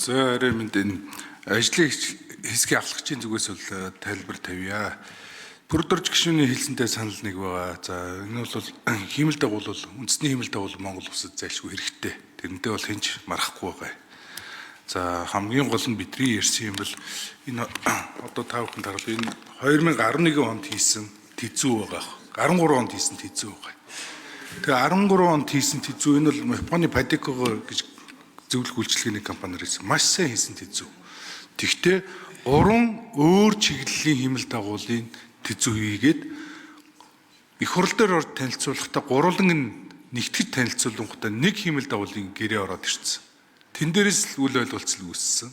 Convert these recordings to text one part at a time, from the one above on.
За арай мэд энэ ажлын хэсгийн авлагчийн зүгээс бол тайлбар тавья. Бүрдөрж гишүүний хэлсэнтэй санал нэг байгаа. За энэ бол хиймэл дагуул үндэсний хиймэл дагуул Монгол улсад зайлшгүй хэрэгтэй. Тэрнтэй бол хинч марахгүй байгаа. За хамгийн гол нь бидний ярьсан юм бол энэ одоо та бүхэнд харуул энэ 2011 онд хийсэн тэзүү байгаа. 13 онд хийсэн тэзүү байгаа. Тэгээ 13 онд хийсэн тэзүү энэ бол Японы Падеко гэж зөвлөх үйлчилгээний компаниар хийсэн маш сайн хийсэн тэзүү. Тэгвэл 3 өөр чиглэлийн хиймэл дагуулын тэзүү хийгээд их хурл дээр орж танилцуулахдаа гурван нь нэгтгэж танилцуулгуудаа нэг хиймэл дагуулын гэрээ ороод ирсэн. Тэн дээрээс л үл ойлголцол үүссэн.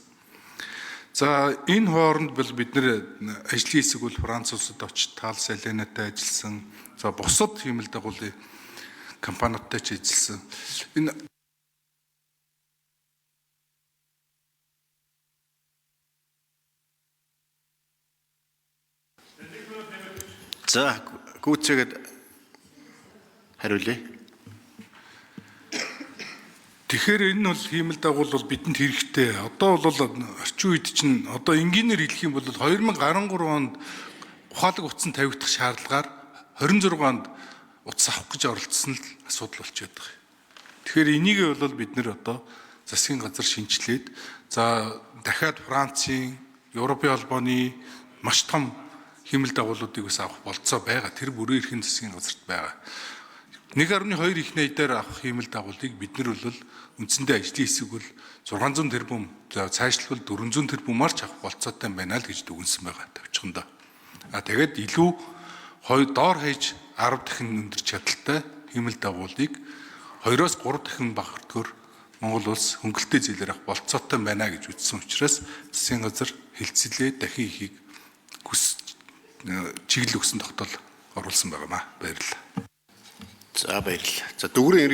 За энэ хооронд бол бид нэр ажлын хэсэг бол Франц улсад очиж Тал Саленатай ажилласан. За бусад хиймэл дагуулын компаниудтай ч ажилласан. Энэ За гүйцээгээд хариулъя. Тэгэхээр энэ бол хиймэл дагуул бол бидэнд хэрэгтэй. Одоо бол орчин үед чинь одоо энгийнээр хэлэх юм бол 2013 онд ухаалаг утсан тавигдах шаардлагаар 26 онд утас авах гэж оролцсон л асуудал болчиход байгаа. Тэгэхээр энийг бол бид нэр одоо засгийн газар шинжилээд за дахиад Францын, Европын холбооны маш том хиймэл дагуулуудыг бас авах болцоо байгаа. Тэр бүрэн эрхэм засгийн газарт байгаа. 1.2 их найдаар авах хиймэл дагуулыг бид нар бол үндсэндээ ажлын хэсэг бол 600 тэрбум цаашлбал 400 тэрбумаар ч авах болцоотой байна л гэж дүгнсэн байгаа тавьчихандаа. Тэгээд илүү доор хаяж 10 дахин өндөр чадалтай хиймэл дагуулыг 2-3 дахин багтгөр Монгол улс хөнгөлтэй зээлээр авах болцоотой байна гэж үзсэн учраас засгийн газар хэлцэлээ дахин ихийг чиглэл өгсөн тогтоол оруулсан байгаамаа. Баярлалаа. За баярлалаа. За дүүрэн